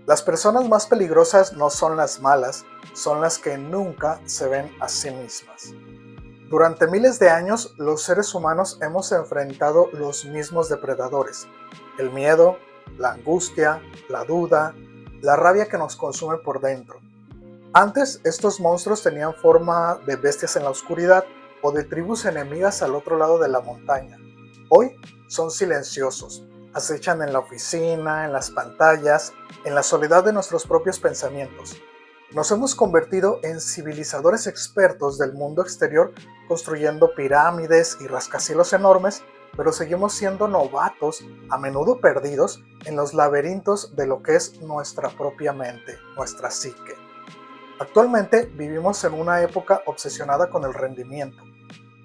Las personas más peligrosas no son las malas, son las que nunca se ven a sí mismas. Durante miles de años, los seres humanos hemos enfrentado los mismos depredadores: el miedo, la angustia, la duda, la rabia que nos consume por dentro. Antes, estos monstruos tenían forma de bestias en la oscuridad o de tribus enemigas al otro lado de la montaña. Hoy son silenciosos, acechan en la oficina, en las pantallas, en la soledad de nuestros propios pensamientos. Nos hemos convertido en civilizadores expertos del mundo exterior, construyendo pirámides y rascacielos enormes, pero seguimos siendo novatos, a menudo perdidos, en los laberintos de lo que es nuestra propia mente, nuestra psique. Actualmente vivimos en una época obsesionada con el rendimiento.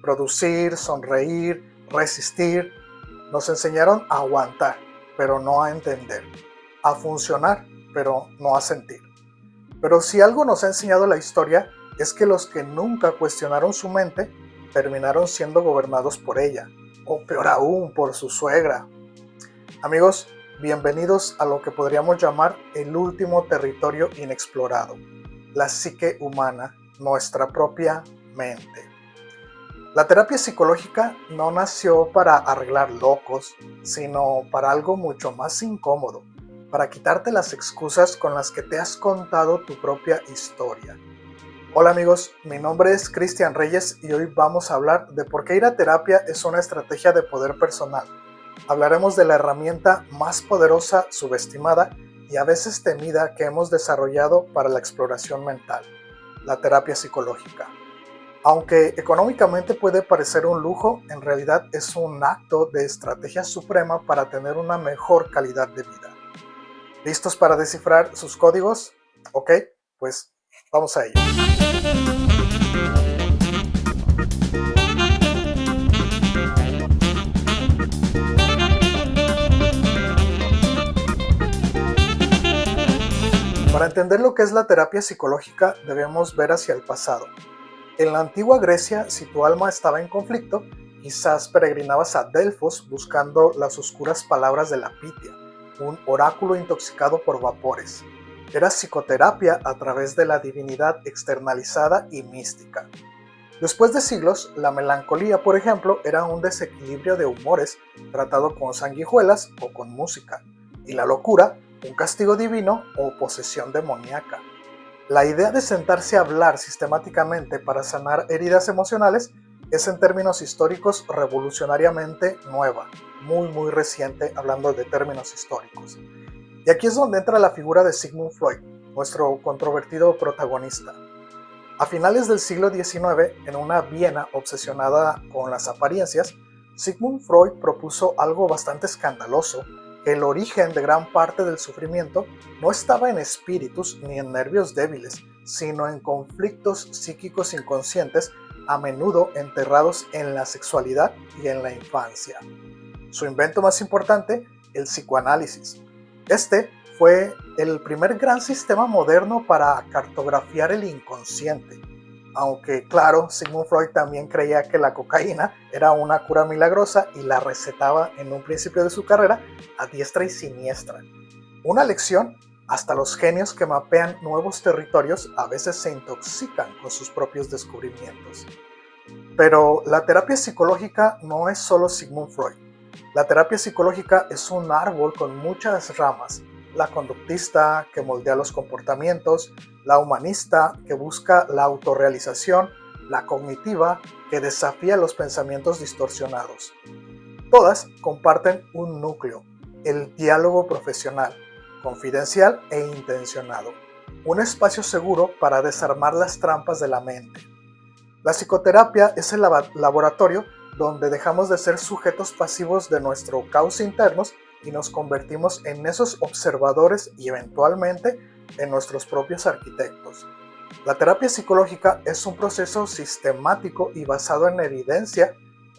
Producir, sonreír, resistir. Nos enseñaron a aguantar, pero no a entender. A funcionar, pero no a sentir. Pero si algo nos ha enseñado la historia, es que los que nunca cuestionaron su mente terminaron siendo gobernados por ella, o peor aún, por su suegra. Amigos, bienvenidos a lo que podríamos llamar el último territorio inexplorado: la psique humana, nuestra propia mente. La terapia psicológica no nació para arreglar locos, sino para algo mucho más incómodo, para quitarte las excusas con las que te has contado tu propia historia. Hola amigos, mi nombre es Cristian Reyes y hoy vamos a hablar de por qué ir a terapia es una estrategia de poder personal. Hablaremos de la herramienta más poderosa, subestimada y a veces temida que hemos desarrollado para la exploración mental: la terapia psicológica. Aunque económicamente puede parecer un lujo, en realidad es un acto de estrategia suprema para tener una mejor calidad de vida. ¿Listos para descifrar sus códigos? Ok, pues vamos a ello. Para entender lo que es la terapia psicológica, debemos ver hacia el pasado. En la antigua Grecia, si tu alma estaba en conflicto, quizás peregrinabas a Delfos buscando las oscuras palabras de la Pitia, un oráculo intoxicado por vapores. Era psicoterapia a través de la divinidad externalizada y mística. Después de siglos, la melancolía, por ejemplo, era un desequilibrio de humores tratado con sanguijuelas o con música, y la locura, un castigo divino o posesión demoníaca. La idea de sentarse a hablar sistemáticamente para sanar heridas emocionales es, en términos históricos, revolucionariamente nueva, muy reciente, hablando de términos históricos. Y aquí es donde entra la figura de Sigmund Freud, nuestro controvertido protagonista. A finales del siglo XIX, en una Viena obsesionada con las apariencias, Sigmund Freud propuso algo bastante escandaloso: que el origen de gran parte del sufrimiento no estaba en espíritus ni en nervios débiles, sino en conflictos psíquicos inconscientes, a menudo enterrados en la sexualidad y en la infancia. Su invento más importante, el psicoanálisis. Este fue el primer gran sistema moderno para cartografiar el inconsciente. Aunque, claro, Sigmund Freud también creía que la cocaína era una cura milagrosa y la recetaba en un principio de su carrera a diestra y siniestra. Una lección: hasta los genios que mapean nuevos territorios a veces se intoxican con sus propios descubrimientos. Pero la terapia psicológica no es solo Sigmund Freud. La terapia psicológica es un árbol con muchas ramas: la conductista, que moldea los comportamientos; la humanista, que busca la autorrealización; la cognitiva, que desafía los pensamientos distorsionados. Todas comparten un núcleo: el diálogo profesional, confidencial e intencionado. Un espacio seguro para desarmar las trampas de la mente. La psicoterapia es el laboratorio donde dejamos de ser sujetos pasivos de nuestro caos internos y nos convertimos en esos observadores y, eventualmente, en nuestros propios arquitectos. La terapia psicológica es un proceso sistemático y basado en evidencia,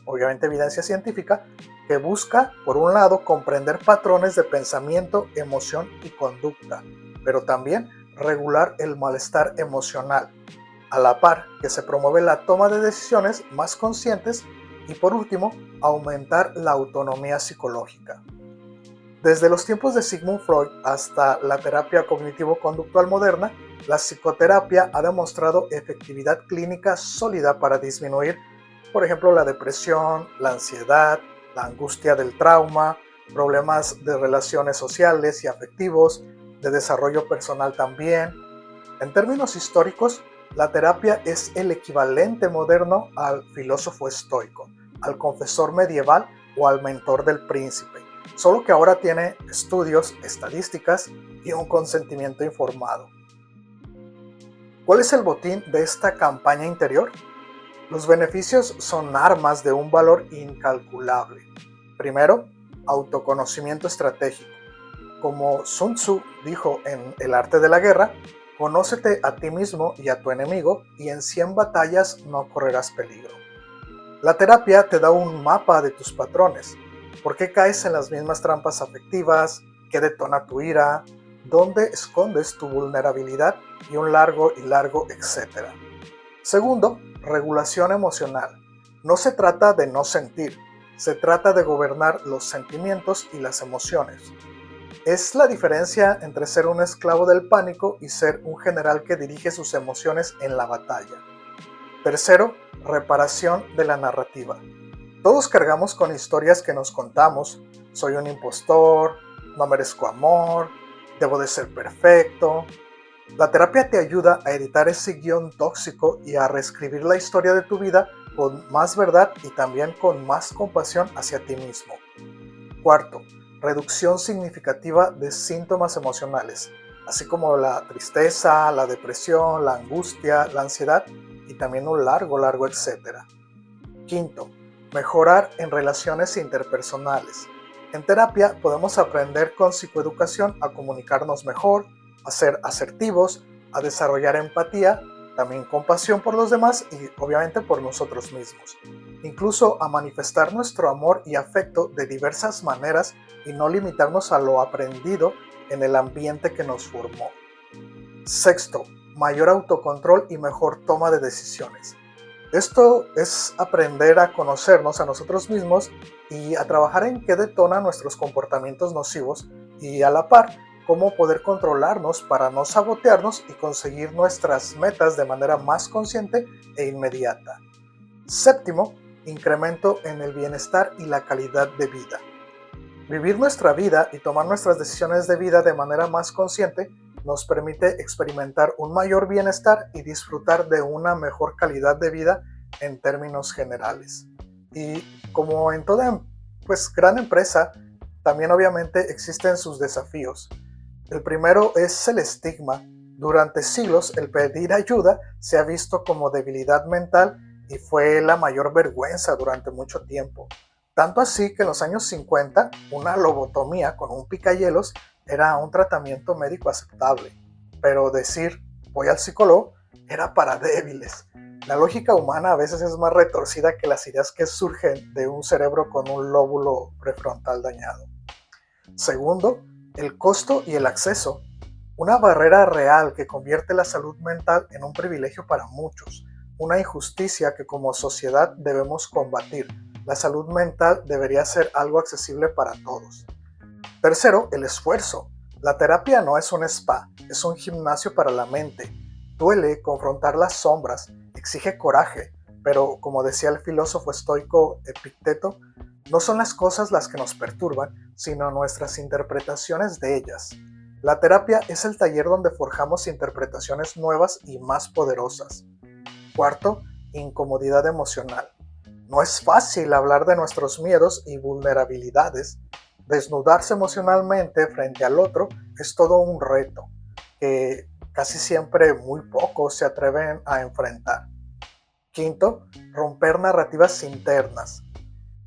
obviamente evidencia científica, que busca, por un lado, comprender patrones de pensamiento, emoción y conducta, pero también regular el malestar emocional, a la par que se promueve la toma de decisiones más conscientes y, por último, aumentar la autonomía psicológica. Desde los tiempos de Sigmund Freud hasta la terapia cognitivo-conductual moderna, la psicoterapia ha demostrado efectividad clínica sólida para disminuir, por ejemplo, la depresión, la ansiedad, la angustia del trauma, problemas de relaciones sociales y afectivos, de desarrollo personal también. En términos históricos, la terapia es el equivalente moderno al filósofo estoico, al confesor medieval o al mentor del príncipe, solo que ahora tiene estudios, estadísticas y un consentimiento informado. ¿Cuál es el botín de esta campaña interior? Los beneficios son armas de un valor incalculable. Primero, autoconocimiento estratégico. Como Sun Tzu dijo en El arte de la guerra, conócete a ti mismo y a tu enemigo y en 100 batallas no correrás peligro. La terapia te da un mapa de tus patrones. ¿Por qué caes en las mismas trampas afectivas? ¿Qué detona tu ira? ¿Dónde escondes tu vulnerabilidad? Y un largo y largo etcétera. Segundo, regulación emocional. No se trata de no sentir, se trata de gobernar los sentimientos y las emociones. Es la diferencia entre ser un esclavo del pánico y ser un general que dirige sus emociones en la batalla. Tercero, reparación de la narrativa. Todos cargamos con historias que nos contamos. Soy un impostor, no merezco amor, debo de ser perfecto. La terapia te ayuda a editar ese guión tóxico y a reescribir la historia de tu vida con más verdad y también con más compasión hacia ti mismo. Cuarto, reducción significativa de síntomas emocionales, así como la tristeza, la depresión, la angustia, la ansiedad y también un largo etcétera. Quinto, mejorar en relaciones interpersonales. En terapia podemos aprender con psicoeducación a comunicarnos mejor, a ser asertivos, a desarrollar empatía, también compasión por los demás y obviamente por nosotros mismos. Incluso a manifestar nuestro amor y afecto de diversas maneras y no limitarnos a lo aprendido en el ambiente que nos formó. Sexto, mayor autocontrol y mejor toma de decisiones. Esto es aprender a conocernos a nosotros mismos y a trabajar en qué detona nuestros comportamientos nocivos y a la par cómo poder controlarnos para no sabotearnos y conseguir nuestras metas de manera más consciente e inmediata. Séptimo, incremento en el bienestar y la calidad de vida. Vivir nuestra vida y tomar nuestras decisiones de vida de manera más consciente nos permite experimentar un mayor bienestar y disfrutar de una mejor calidad de vida en términos generales. Y como en toda gran empresa, también obviamente existen sus desafíos. El primero es el estigma. Durante siglos el pedir ayuda se ha visto como debilidad mental y fue la mayor vergüenza durante mucho tiempo. Tanto así que en los años 50 una lobotomía con un picayelos era un tratamiento médico aceptable, pero decir voy al psicólogo era para débiles. La lógica humana a veces es más retorcida que las ideas que surgen de un cerebro con un lóbulo prefrontal dañado. Segundo, el costo y el acceso. Una barrera real que convierte la salud mental en un privilegio para muchos, una injusticia que como sociedad debemos combatir. La salud mental debería ser algo accesible para todos. Tercero, el esfuerzo. La terapia no es un spa, es un gimnasio para la mente. Duele confrontar las sombras, exige coraje, pero como decía el filósofo estoico Epicteto, no son las cosas las que nos perturban, sino nuestras interpretaciones de ellas. La terapia es el taller donde forjamos interpretaciones nuevas y más poderosas. Cuarto, incomodidad emocional. No es fácil hablar de nuestros miedos y vulnerabilidades. Desnudarse emocionalmente frente al otro es todo un reto que casi siempre muy pocos se atreven a enfrentar. Quinto, romper narrativas internas.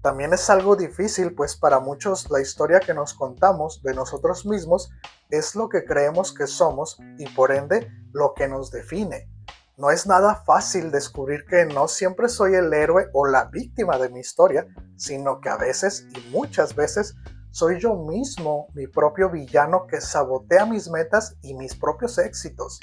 También es algo difícil, pues para muchos la historia que nos contamos de nosotros mismos es lo que creemos que somos y por ende lo que nos define. No es nada fácil descubrir que no siempre soy el héroe o la víctima de mi historia, sino que a veces y muchas veces soy yo mismo mi propio villano que sabotea mis metas y mis propios éxitos.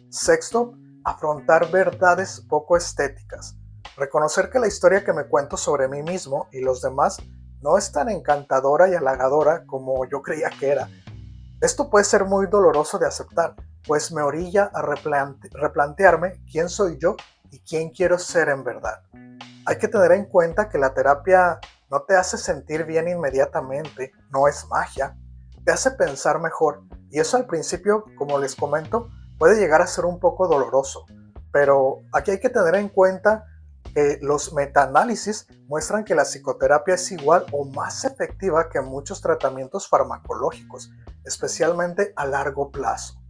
Sexto, afrontar verdades poco estéticas. Reconocer que la historia que me cuento sobre mí mismo y los demás no es tan encantadora y halagadora como yo creía que era. Esto puede ser muy doloroso de aceptar, pues me orilla a replantearme quién soy yo y quién quiero ser en verdad. Hay que tener en cuenta que la terapia no te hace sentir bien inmediatamente, no es magia, te hace pensar mejor y eso al principio, como les comento, puede llegar a ser un poco doloroso, pero aquí hay que tener en cuenta que los metaanálisis muestran que la psicoterapia es igual o más efectiva que muchos tratamientos farmacológicos, especialmente a largo plazo.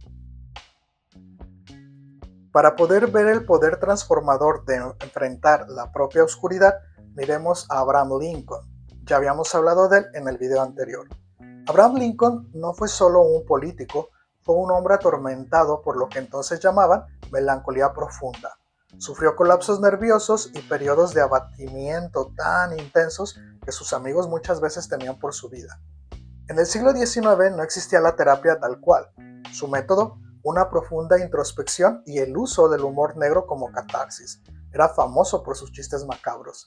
Para poder ver el poder transformador de enfrentar la propia oscuridad, miremos a Abraham Lincoln. Ya habíamos hablado de él en el video anterior. Abraham Lincoln no fue solo un político, fue un hombre atormentado por lo que entonces llamaban melancolía profunda. Sufrió colapsos nerviosos y periodos de abatimiento tan intensos que sus amigos muchas veces temían por su vida. En el siglo XIX no existía la terapia tal cual. Su método, una profunda introspección y el uso del humor negro como catarsis. Era famoso por sus chistes macabros.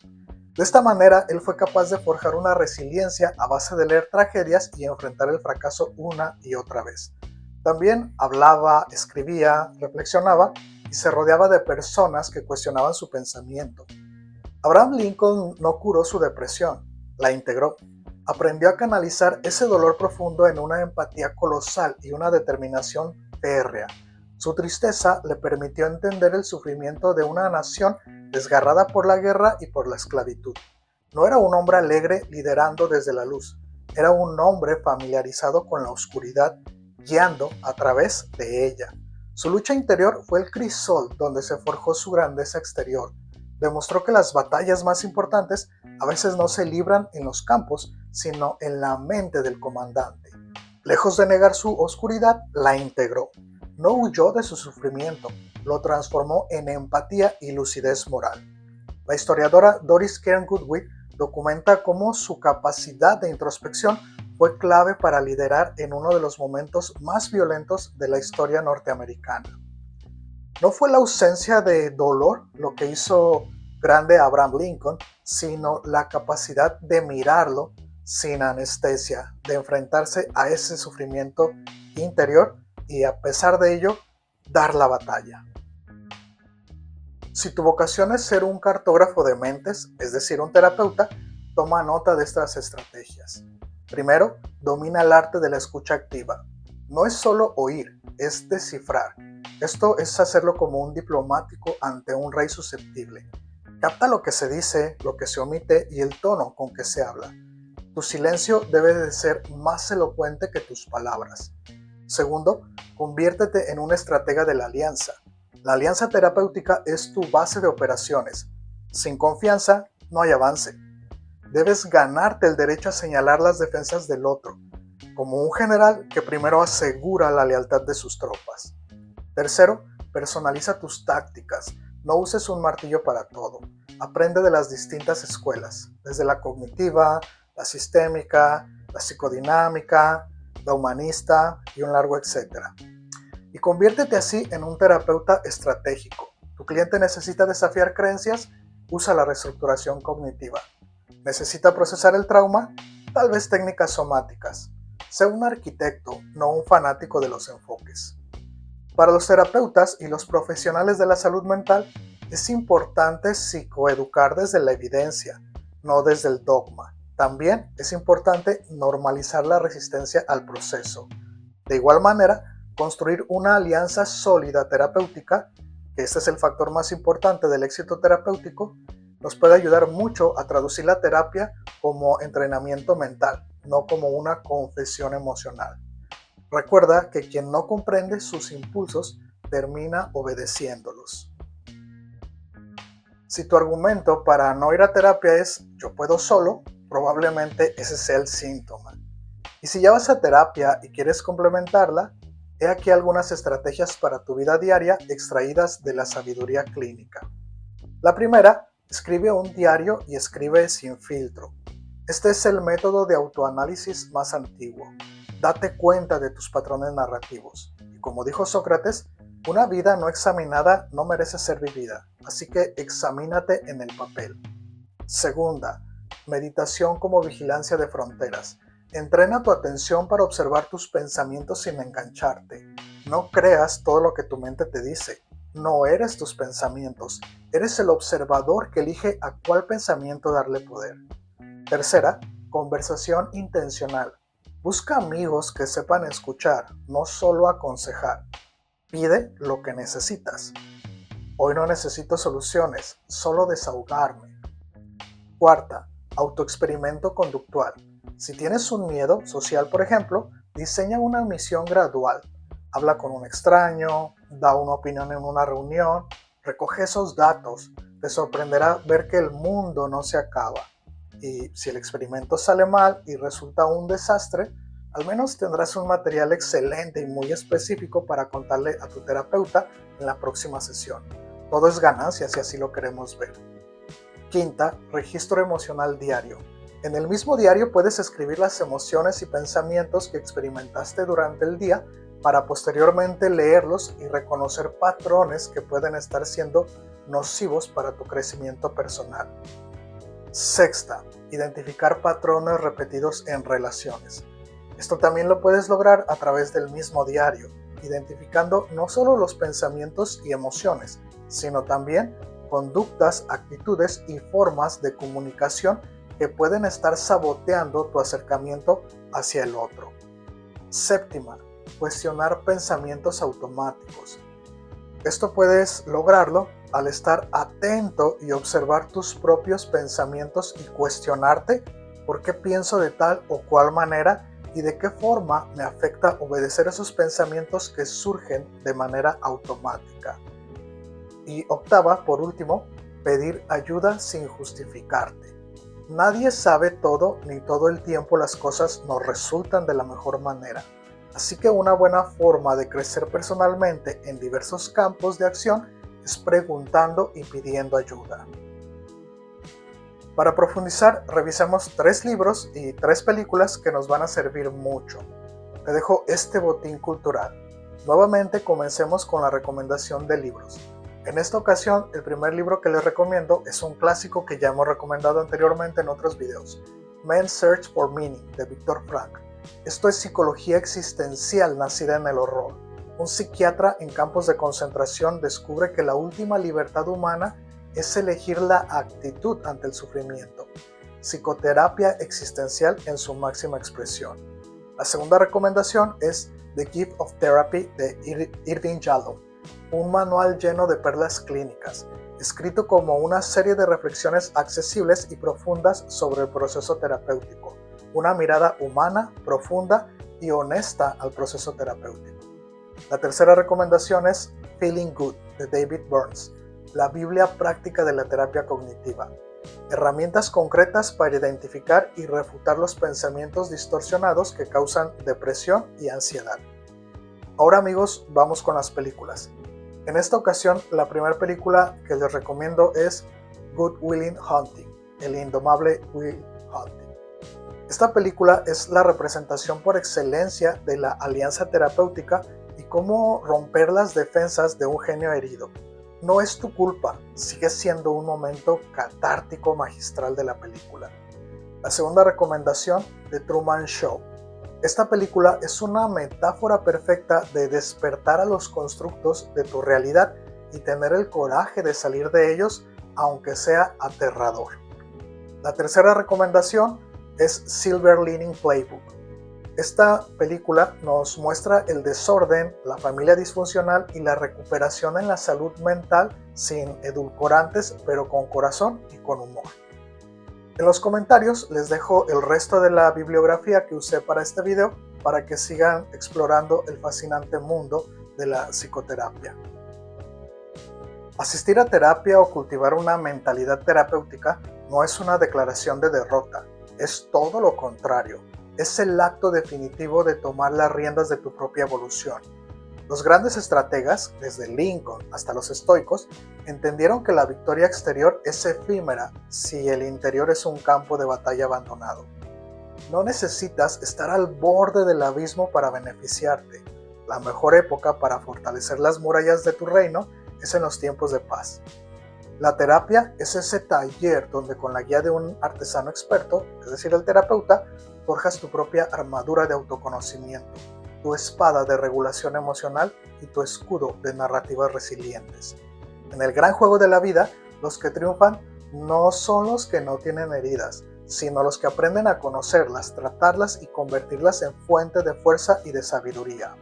De esta manera, él fue capaz de forjar una resiliencia a base de leer tragedias y enfrentar el fracaso una y otra vez. También hablaba, escribía, reflexionaba y se rodeaba de personas que cuestionaban su pensamiento. Abraham Lincoln no curó su depresión, la integró. Aprendió a canalizar ese dolor profundo en una empatía colosal y una determinación férrea. Su tristeza le permitió entender el sufrimiento de una nación desgarrada por la guerra y por la esclavitud. No era un hombre alegre liderando desde la luz, era un hombre familiarizado con la oscuridad, guiando a través de ella. Su lucha interior fue el crisol donde se forjó su grandeza exterior. Demostró que las batallas más importantes a veces no se libran en los campos, sino en la mente del comandante. Lejos de negar su oscuridad, la integró. No huyó de su sufrimiento, lo transformó en empatía y lucidez moral. La historiadora Doris Kearns Goodwin documenta cómo su capacidad de introspección fue clave para liderar en uno de los momentos más violentos de la historia norteamericana. No fue la ausencia de dolor lo que hizo grande a Abraham Lincoln, sino la capacidad de mirarlo sin anestesia, de enfrentarse a ese sufrimiento interior y a pesar de ello, dar la batalla. Si tu vocación es ser un cartógrafo de mentes, es decir, un terapeuta, toma nota de estas estrategias. Primero, domina el arte de la escucha activa. No es solo oír, es descifrar. Esto es hacerlo como un diplomático ante un rey susceptible. Capta lo que se dice, lo que se omite y el tono con que se habla. Tu silencio debe de ser más elocuente que tus palabras. Segundo, conviértete en un estratega de la alianza. La alianza terapéutica es tu base de operaciones. Sin confianza, no hay avance. Debes ganarte el derecho a señalar las defensas del otro, como un general que primero asegura la lealtad de sus tropas. Tercero, personaliza tus tácticas. No uses un martillo para todo. Aprende de las distintas escuelas, desde la cognitiva, la sistémica, la psicodinámica, la humanista y un largo etcétera. Y conviértete así en un terapeuta estratégico. ¿Tu cliente necesita desafiar creencias? Usa la reestructuración cognitiva. ¿Necesita procesar el trauma? Tal vez técnicas somáticas. Sé un arquitecto, no un fanático de los enfoques. Para los terapeutas y los profesionales de la salud mental, es importante psicoeducar desde la evidencia, no desde el dogma. También es importante normalizar la resistencia al proceso. De igual manera, construir una alianza sólida terapéutica, que este es el factor más importante del éxito terapéutico, nos puede ayudar mucho a traducir la terapia como entrenamiento mental, no como una confesión emocional. Recuerda que quien no comprende sus impulsos termina obedeciéndolos. Si tu argumento para no ir a terapia es "yo puedo solo", probablemente ese sea el síntoma. Y si ya vas a terapia y quieres complementarla, he aquí algunas estrategias para tu vida diaria extraídas de la sabiduría clínica. La primera, escribe un diario y escribe sin filtro. Este es el método de autoanálisis más antiguo. Date cuenta de tus patrones narrativos. Y como dijo Sócrates, una vida no examinada no merece ser vivida, así que examínate en el papel. Segunda, Meditación como vigilancia de fronteras. Entrena tu atención para observar tus pensamientos sin engancharte. No creas todo lo que tu mente te dice. No eres tus pensamientos. Eres el observador que elige a cuál pensamiento darle poder. Tercera, conversación intencional. Busca amigos que sepan escuchar, no solo aconsejar. Pide lo que necesitas. Hoy no necesito soluciones, solo desahogarme. Cuarta, autoexperimento conductual. Si tienes un miedo social, por ejemplo, diseña una misión gradual. Habla con un extraño, da una opinión en una reunión, recoge esos datos. Te sorprenderá ver que el mundo no se acaba. Y si el experimento sale mal y resulta un desastre, al menos tendrás un material excelente y muy específico para contarle a tu terapeuta en la próxima sesión. Todo es ganancia si así lo queremos ver. Quinta, registro emocional diario. En el mismo diario puedes escribir las emociones y pensamientos que experimentaste durante el día para posteriormente leerlos y reconocer patrones que pueden estar siendo nocivos para tu crecimiento personal. Sexta, identificar patrones repetidos en relaciones. Esto también lo puedes lograr a través del mismo diario, identificando no solo los pensamientos y emociones, sino también conductas, actitudes y formas de comunicación que pueden estar saboteando tu acercamiento hacia el otro. Séptima, cuestionar pensamientos automáticos. Esto puedes lograrlo al estar atento y observar tus propios pensamientos y cuestionarte por qué pienso de tal o cual manera y de qué forma me afecta obedecer esos pensamientos que surgen de manera automática. Y octava, por último, pedir ayuda sin justificarte. Nadie sabe todo ni todo el tiempo las cosas nos resultan de la mejor manera. Así que una buena forma de crecer personalmente en diversos campos de acción es preguntando y pidiendo ayuda. Para profundizar, revisemos 3 libros y 3 películas que nos van a servir mucho. Te dejo este botín cultural. Nuevamente comencemos con la recomendación de libros. En esta ocasión, el primer libro que les recomiendo es un clásico que ya hemos recomendado anteriormente en otros videos, Man's Search for Meaning, de Viktor Frankl. Esto es psicología existencial nacida en el horror. Un psiquiatra en campos de concentración descubre que la última libertad humana es elegir la actitud ante el sufrimiento. Psicoterapia existencial en su máxima expresión. La segunda recomendación es The Gift of Therapy de Irving Yalom, un manual lleno de perlas clínicas, escrito como una serie de reflexiones accesibles y profundas sobre el proceso terapéutico, una mirada humana, profunda y honesta al proceso terapéutico. La tercera recomendación es Feeling Good de David Burns, la Biblia práctica de la terapia cognitiva. Herramientas concretas para identificar y refutar los pensamientos distorsionados que causan depresión y ansiedad. Ahora amigos, vamos con las películas. En esta ocasión, la primera película que les recomiendo es Good Will Hunting, el indomable Will Hunting. Esta película es la representación por excelencia de la alianza terapéutica y cómo romper las defensas de un genio herido. No es tu culpa, sigue siendo un momento catártico magistral de la película. La segunda recomendación, The Truman Show. Esta película es una metáfora perfecta de despertar a los constructos de tu realidad y tener el coraje de salir de ellos, aunque sea aterrador. La tercera recomendación es Silver Lining Playbook. Esta película nos muestra el desorden, la familia disfuncional y la recuperación en la salud mental sin edulcorantes, pero con corazón y con humor. En los comentarios les dejo el resto de la bibliografía que usé para este video para que sigan explorando el fascinante mundo de la psicoterapia. Asistir a terapia o cultivar una mentalidad terapéutica no es una declaración de derrota, es todo lo contrario. Es el acto definitivo de tomar las riendas de tu propia evolución. Los grandes estrategas, desde Lincoln hasta los estoicos, entendieron que la victoria exterior es efímera si el interior es un campo de batalla abandonado. No necesitas estar al borde del abismo para beneficiarte. La mejor época para fortalecer las murallas de tu reino es en los tiempos de paz. La terapia es ese taller donde con la guía de un artesano experto, es decir, el terapeuta, forjas tu propia armadura de autoconocimiento, tu espada de regulación emocional y tu escudo de narrativas resilientes. En el gran juego de la vida, los que triunfan no son los que no tienen heridas, sino los que aprenden a conocerlas, tratarlas y convertirlas en fuente de fuerza y de sabiduría.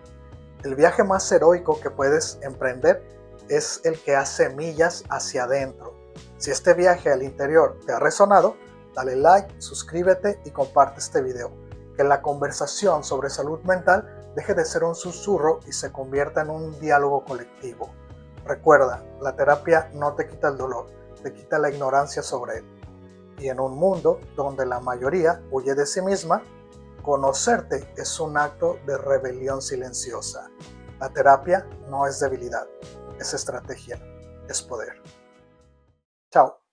El viaje más heroico que puedes emprender es el que hace millas hacia adentro. Si este viaje al interior te ha resonado, dale like, suscríbete y comparte este video. Que la conversación sobre salud mental deje de ser un susurro y se convierta en un diálogo colectivo. Recuerda, la terapia no te quita el dolor, te quita la ignorancia sobre él. Y en un mundo donde la mayoría huye de sí misma, conocerte es un acto de rebelión silenciosa. La terapia no es debilidad, es estrategia, es poder. Chao.